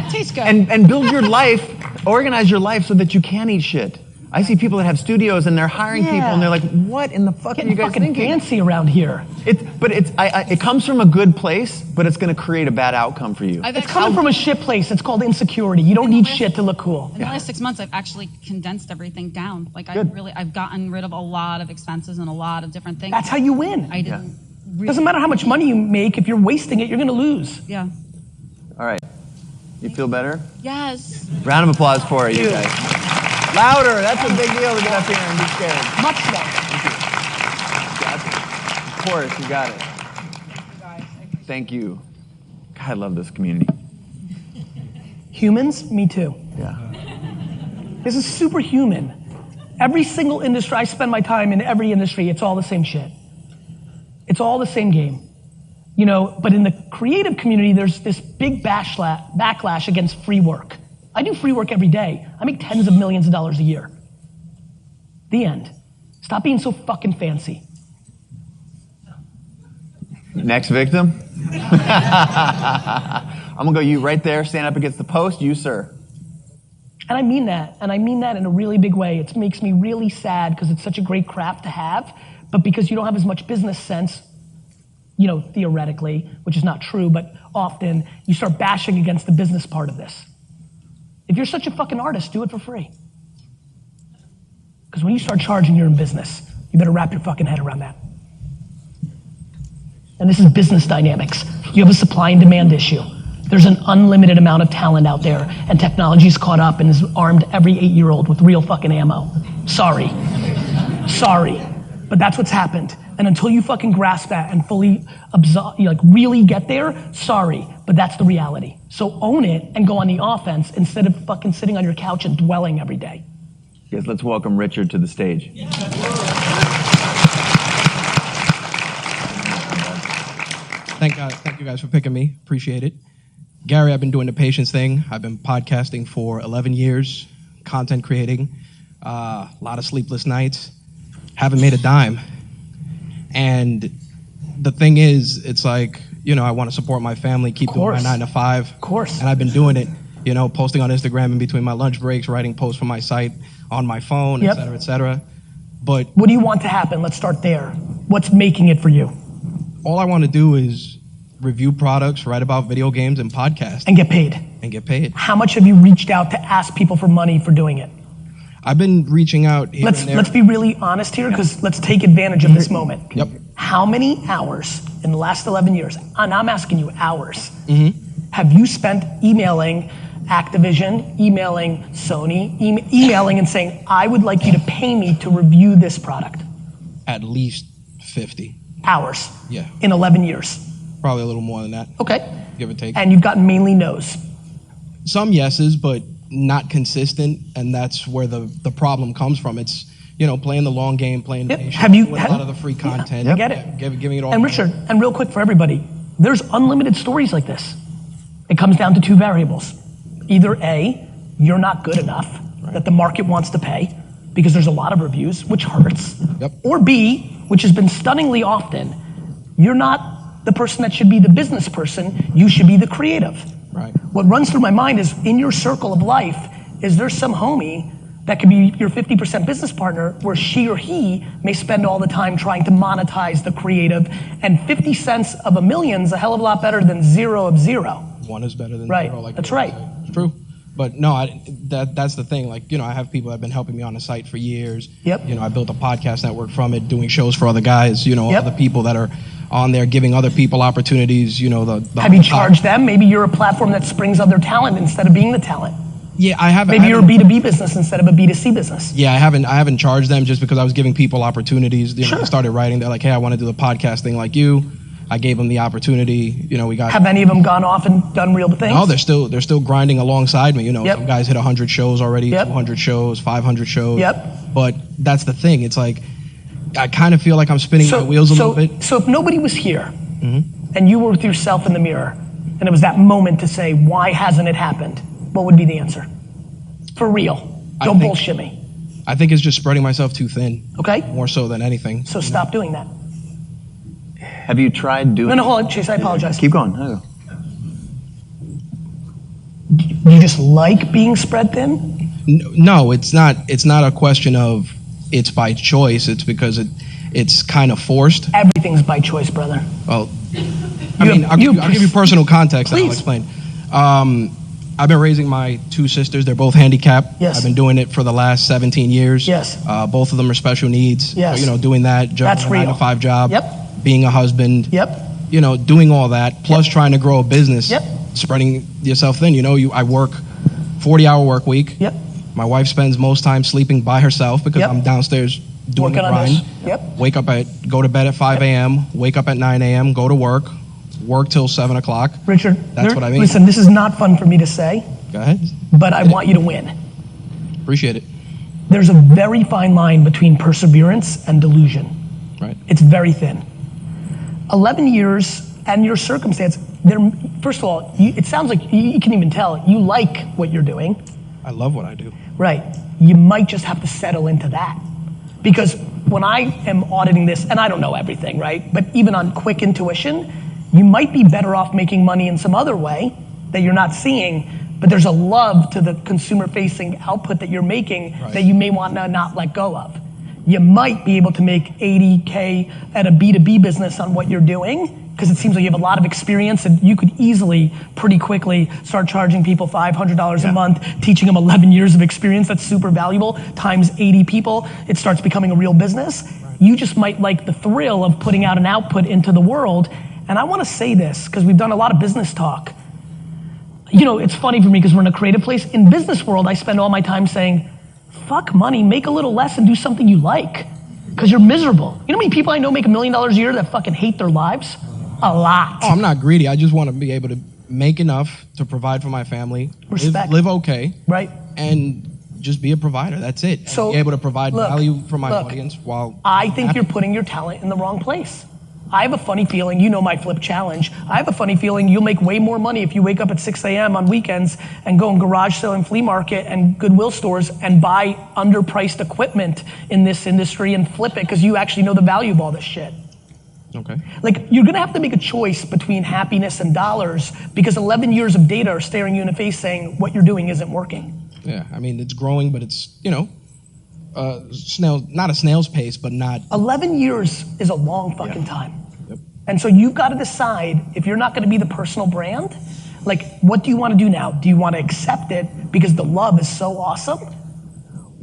Tastes good. And build your life, organize your life so that you can eat shit. I see people that have studios and they're hiring people and they're like, what in the fuck are you guys fucking thinking? fancy around here. It comes from a good place, but it's going to create a bad outcome for you. It's coming from a shit place. It's called insecurity. You don't need shit to look cool. In the last 6 months, I've actually condensed everything down. I've gotten rid of a lot of expenses and a lot of different things. That's how you win. I didn't really. Doesn't matter how much money you make. If you're wasting it, you're going to lose. Yeah. All right. You feel better? Yes. Round of applause for you guys. Louder. That's a big deal to get up here and be scared. Much more. Of course, you got it. Thank you. God, I love this community. Humans, me too. Yeah. This is superhuman. Every single industry, I spend my time in every industry, it's all the same shit. It's all the same game. But in the creative community, there's this big backlash against free work. I do free work every day. I make tens of millions of dollars a year. The end. Stop being so fucking fancy. Next victim. I'm going to go you right there. Stand up against the post. You, sir. And I mean that. And I mean that in a really big way. It makes me really sad because it's such a great craft to have, but because you don't have as much business sense, theoretically, which is not true, but often you start bashing against the business part of this. If you're such a fucking artist, do it for free. Because when you start charging, you're in business. You better wrap your fucking head around that. And this is business dynamics. You have a supply and demand issue. There's an unlimited amount of talent out there, and technology's caught up and has armed every 8-year-old with real fucking ammo. Sorry. But that's what's happened. And until you fucking grasp that and fully really get there, sorry, but that's the reality. So own it and go on the offense instead of fucking sitting on your couch and dwelling every day. Yes, let's welcome Richard to the stage. Thank you guys for picking me. Appreciate it. Gary, I've been doing the patience thing. I've been podcasting for 11 years, content creating, a lot of sleepless nights, haven't made a dime. And the thing is, it's like, you know, I want to support my family, keep doing my 9 to 5. Of course. And I've been doing it, you know, posting on Instagram in between my lunch breaks, writing posts for my site on my phone, Yep. et cetera, et cetera. But What do you want to happen? Let's start there. What's making it for you? all I want to do is review products, write about video games, and podcast. And get paid. And get paid. How much have you reached out to ask people for money for doing it? I've been reaching out here and there. Let's be really honest here, because let's take advantage of this moment. Yep. How many hours in the last 11 years, and I'm asking you hours, Mm-hmm. have you spent emailing Activision, emailing Sony, emailing and saying, I would like you to pay me to review this product? At least 50. Hours. Yeah. In 11 years. Probably a little more than that, Okay. give or take. And you've gotten mainly no's. Some yeses, but not consistent, and that's where the problem comes from. It's, you know, playing the long game, playing the Yep. patient, Have you- doing a lot of the free content. I get it. Giving it all. And Richard, and real quick for everybody, there's unlimited stories like this. It comes down to two variables. Either A, you're not good enough, that the market wants to pay, because there's a lot of reviews, which hurts. Yep. Or B, which has been stunningly often, you're not the person that should be the business person, you should be the creative. Right. What runs through my mind is, in your circle of life, is there some homie that could be your 50% business partner where she or he may spend all the time trying to monetize the creative, and 50 cents of a million's a hell of a lot better than 0 of 0. One is better than Right. zero. Like That's they right. say. It's true. But no, that's the thing. Like, you know, I have people that have been helping me on the site for years. Yep. You know, I built a podcast network from it, doing shows for other guys, you know, Yep. other people that are on there, giving other people opportunities, you know, Have you charged them? Maybe you're a platform that springs other talent instead of being the talent. Yeah, I haven't. Maybe you're a B2B business instead of a B2C business. Yeah, I haven't charged them just because I was giving people opportunities. You know, Sure. I started writing. They're like, hey, I want to do the podcast thing like you. I gave them the opportunity. You know, we got. Have any of them gone off and done real things? No, they're still grinding alongside me. You know, Yep. some guys hit 100 shows already, Yep. 200 shows, 500 shows. Yep. But that's the thing. It's like, I kind of feel like I'm spinning my wheels a little bit. So if nobody was here, Mm-hmm. and you were with yourself in the mirror, and it was that moment to say, why hasn't it happened? What would be the answer? For real. Don't think- bullshit me. I think it's just spreading myself too thin, Okay? more so than anything. So stop doing that. Have you tried doing? No, hold on, Chase, I apologize. Keep going. No. You just like being spread thin? No, it's not. It's not a question of it's by choice. It's because it's kind of forced. Everything's by choice, brother. Well, I'll give you personal context and I'll Please. explain. I've been raising my two sisters. They're both handicapped. Yes. I've been doing it for the last 17 years. Yes. Both of them are special needs. Yes. So, you know, doing that, That's juggling a 9 real. to 5 job. Yep. Being a husband. Yep. You know, doing all that, plus trying to grow a business. Yep. Spreading yourself thin. You know, I work 40-hour work week. Yep. My wife spends most time sleeping by herself because Yep. I'm downstairs doing Working the on grind. this. Yep. Go to bed at 5 a.m., wake up at 9 a.m., go to work till 7 o'clock. Richard, That's what I mean. Listen, this is not fun for me to say, Go ahead. but I want you to win. Appreciate it. There's a very fine line between perseverance and delusion. Right. It's very thin. 11 years and your circumstance, first of all, it sounds like you can even tell you like what you're doing. I love what I do. Right. You might just have to settle into that. Because when I am auditing this, and I don't know everything, right? But even on quick intuition, you might be better off making money in some other way that you're not seeing, but there's a love to the consumer-facing output that you're making that you may want to not let go of. You might be able to make $80K at a B2B business on what you're doing, because it seems like you have a lot of experience and you could easily, pretty quickly, start charging people $500 a month, teaching them 11 years of experience. That's super valuable, times 80 people. It starts becoming a real business. You just might like the thrill of putting out an output into the world. And I want to say this, because we've done a lot of business talk. You know, it's funny for me because we're in a creative place. In business world, I spend all my time saying, fuck money, make a little less and do something you like. Because you're miserable. You know how many people I know make $1 million a year that fucking hate their lives? A lot. Oh, I'm not greedy. I just want to be able to make enough to provide for my family. Respect. Live okay. Right. And just be a provider. That's it. And So, be able to provide look, value for my look, audience while I think you're putting your talent in the wrong place. I have a funny feeling, you know my flip challenge, I have a funny feeling you'll make way more money if you wake up at 6 a.m. on weekends and go in garage sale and flea market and Goodwill stores and buy underpriced equipment in this industry and flip it because you actually know the value of all this shit. Okay. Like, you're gonna have to make a choice between happiness and dollars because 11 years of data are staring you in the face saying what you're doing isn't working. Yeah, I mean, it's growing, but it's, not a snail's pace, but not. 11 years is a long fucking time. Yep. And so you've got to decide if you're not going to be the personal brand, like, what do you want to do now? Do you want to accept it because the love is so awesome?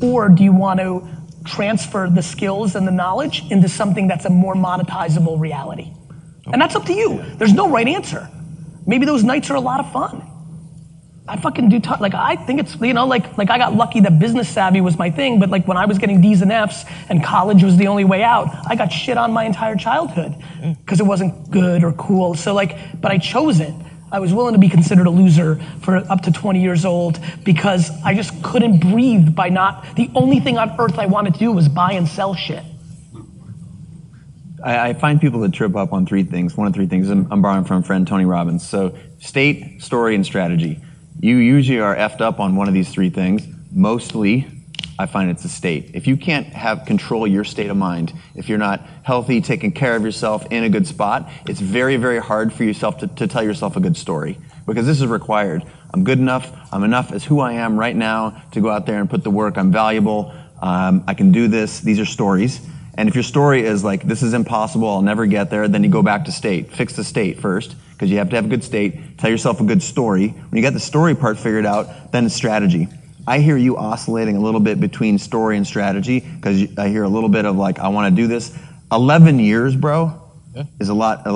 Or do you want to transfer the skills and the knowledge into something that's a more monetizable reality? And that's up to you. There's no right answer. Maybe those nights are a lot of fun. I fucking do, I think it's, like I got lucky that business savvy was my thing, but like when I was getting D's and F's and college was the only way out, I got shit on my entire childhood because it wasn't good or cool. So but I chose it. I was willing to be considered a loser for up to 20 years old because I just couldn't breathe the only thing on earth I wanted to do was buy and sell shit. I find people that trip up on three things. One of three things I'm borrowing from friend Tony Robbins. So state, story, and strategy. You usually are effed up on one of these three things. Mostly, I find it's the state. If you can't control your state of mind, if you're not healthy, taking care of yourself in a good spot, it's very, very hard for yourself to tell yourself a good story because this is required. I'm good enough. I'm enough as who I am right now to go out there and put the work. I'm valuable. I can do this. These are stories. And if your story is like, this is impossible, I'll never get there, then you go back to state. Fix the state first, because you have to have a good state. Tell yourself a good story. When you got the story part figured out, then it's strategy. I hear you oscillating a little bit between story and strategy, because I hear a little bit of like, I want to do this. 11 years, bro, is a lot.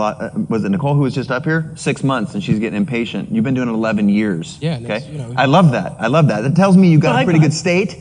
Was it Nicole who was just up here? 6 months, and she's getting impatient. You've been doing it 11 years. Yeah. Okay. I love that. That tells me you got a pretty good state.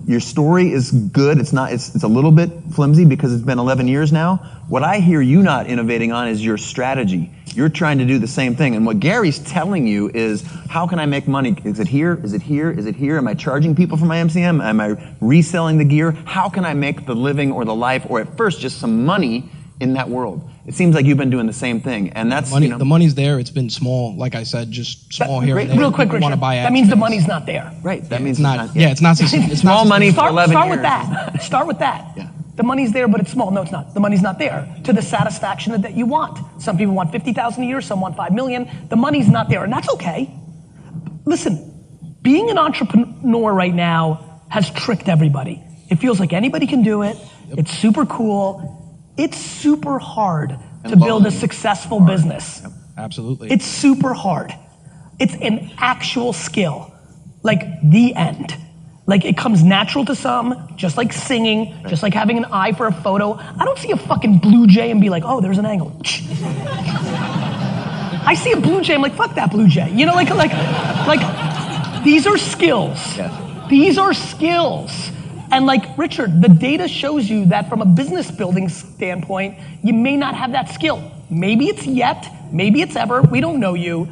Your story is good. It's a little bit flimsy because it's been 11 years now. What I hear you not innovating on is your strategy. You're trying to do the same thing. And what Gary's telling you is, how can I make money? Is it here? Is it here? Is it here? Am I charging people for my MCM? Am I reselling the gear? How can I make the living or the life, or at first just some money in that world? It seems like you've been doing the same thing, and that's the money's there. It's been small, like I said, just small here and there. Real quick, Richard. That means the money's not there. Right. That means it's not. Yeah, it's not. It's small money for 11 years. Start with that. Yeah. The money's there, but it's small. No, it's not. The money's not there to the satisfaction that you want. Some people want 50,000 a year. Some want 5 million. The money's not there, and that's okay. Listen, being an entrepreneur right now has tricked everybody. It feels like anybody can do it. Yep. It's super cool. It's super hard to build a successful business. Yep, absolutely. It's super hard. It's an actual skill. Like, the end. Like, it comes natural to some, just like singing, just like having an eye for a photo. I don't see a fucking blue jay and be like, oh, there's an angle. I see a blue jay, I'm like, fuck that blue jay. You know, like these are skills. Yes. These are skills. And like, Richard, the data shows you that from a business building standpoint, you may not have that skill. Maybe it's yet, maybe it's ever, we don't know you,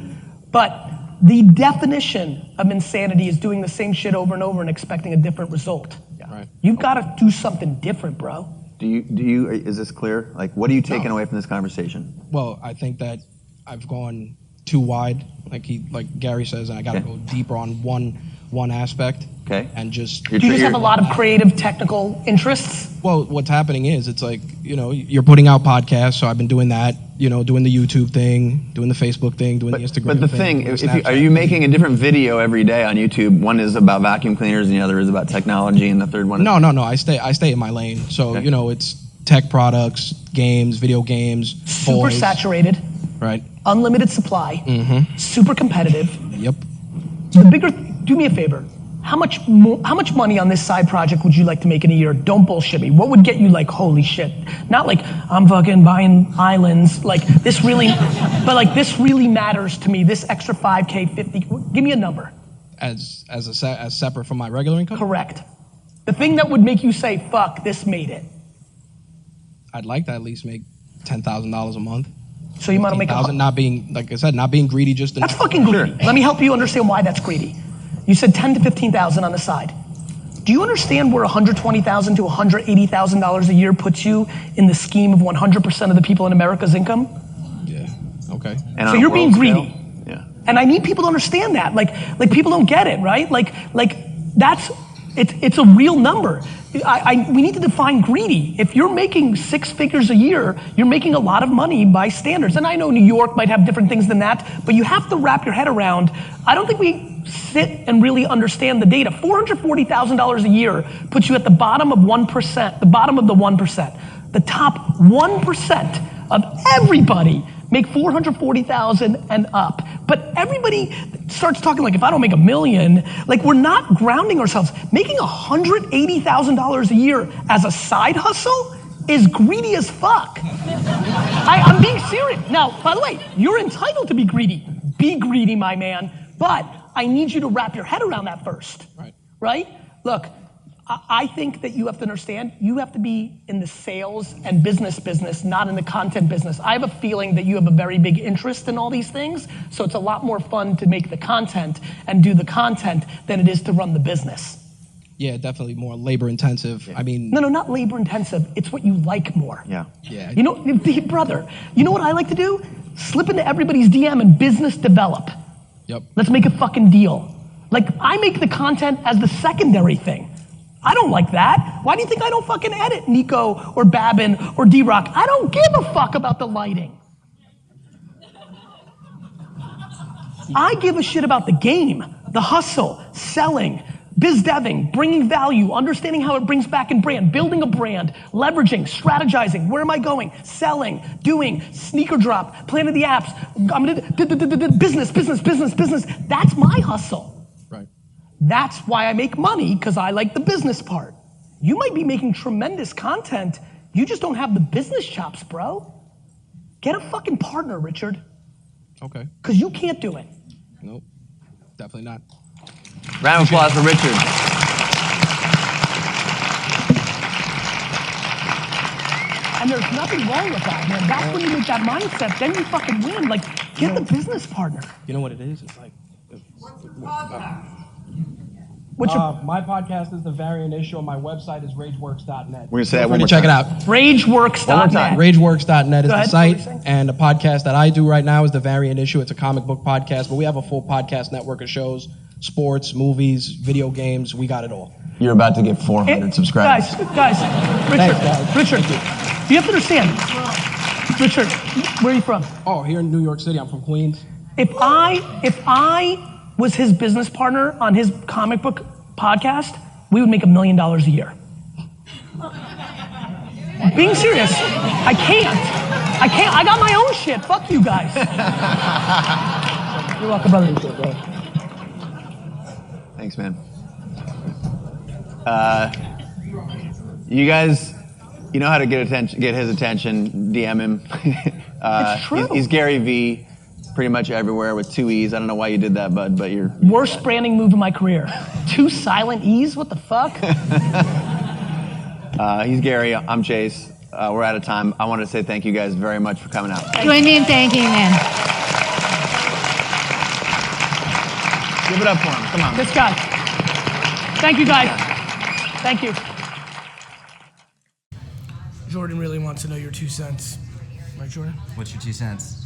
but the definition of insanity is doing the same shit over and over and expecting a different result. Yeah. Right. You've got to do something different, bro. Is this clear? Like, what are you taking away from this conversation? Well, I think that I've gone too wide, like Gary says, and I got to go deeper on one aspect. Okay. And just. Do you just have a lot of creative, technical interests? Well, what's happening is, it's like, you're putting out podcasts, so I've been doing that, doing the YouTube thing, doing the Facebook thing, doing the Instagram thing. But the thing, are you making a different video every day on YouTube? One is about vacuum cleaners, and the other is about technology, and the third one is... No, I stay in my lane. So, it's tech products, games, video games, super toys. Saturated. Right. Unlimited supply. Mm-hmm. Super competitive. Yep. Do me a favor. How much money on this side project would you like to make in a year? Don't bullshit me. What would get you like, holy shit? Not like, I'm fucking buying islands. Like, this really, but like, this really matters to me. This extra 5K, 50, give me a number. As separate from my regular income? Correct. The thing that would make you say, fuck, this made it. I'd like to at least make $10,000 a month. So you might make not being, like I said, not being greedy. Just that's fucking greedy. Let me help you understand why that's greedy. You said 10 to 15,000 on the side. Do you understand where $120,000 to $180,000 a year puts you in the scheme of 100% of the people in America's income? Yeah. Okay. And So on a you're being world scale? greedy. Yeah. And I need people to understand that. Like people don't get it, right? Like it's a real number. We need to define greedy. If you're making 6 figures a year, you're making a lot of money by standards. And I know New York might have different things than that, but you have to wrap your head around, I don't think we sit and really understand the data. $440,000 a year puts you at the bottom of 1%, the bottom of the 1%. The top 1% of everybody make $440,000 and up. But everybody starts talking like, if I don't make $1 million, like we're not grounding ourselves. Making $180,000 a year as a side hustle is greedy as fuck. I'm being serious. Now, by the way, you're entitled to be greedy. Be greedy, my man. But I need you to wrap your head around that first. Right? Look, I think that you have to understand, you have to be in the sales and business, not in the content business. I have a feeling that you have a very big interest in all these things, so it's a lot more fun to make the content and do the content than it is to run the business. Yeah, definitely more labor intensive. I mean, No, not labor intensive. It's what you like more. Yeah. yeah. You know, brother, you know what I like to do? Slip into everybody's DM and business develop. Yep. Let's make a fucking deal. Like, I make the content as the secondary thing. I don't like that. Why do you think I don't fucking edit Nico or Babin or D-Rock? I don't give a fuck about the lighting. I give a shit about the game, the hustle, selling, biz deving, bringing value, understanding how it brings back in brand, building a brand, leveraging, strategizing, where am I going, selling, doing, sneaker drop, planning the apps, I'm gonna business. That's my hustle. Right. That's why I make money, because I like the business part. You might be making tremendous content, you just don't have the business chops, bro. Get a fucking partner, Richard. Okay. Because you can't do it. Nope. Definitely not. Round of applause for Richard. And there's nothing wrong with that, man. That's when you make that mindset, then you fucking win. Like, get the business partner. You know what it is? It's like, What's your My podcast is The Variant Issue, and my website is rageworks.net. We're gonna say that one ready more to check time. it out. rageworks.net? Rageworks.net is Go the ahead, site, what were you saying? and the podcast that I do right now is The Variant Issue. It's a comic book podcast, but we have a full podcast network of shows, sports, movies, video games. We got it all. You're about to get 400 subscribers. Guys, Richard, Thanks, guys. Richard, you have to understand. Richard, where are you from? Oh, here in New York City. I'm from Queens. If I was his business partner on his comic book podcast, we would make $1 million a year. Being serious, I can't. I got my own shit. Fuck you guys. You're welcome, brother. Thanks, man. You guys, you know how to get his attention. DM him. It's true. He's Garyvee, pretty much everywhere with 2 E's. I don't know why you did that, bud, but you're Worst branding move of my career. 2 silent E's? What the fuck? He's Gary. I'm Chase. We're out of time. I want to say thank you guys very much for coming out. Join me in thanking them. Give it up for him. Come on. This guy. Thank you, guys. Thank you. Jordan really wants to know your 2 cents. Right, Jordan? What's your 2 cents?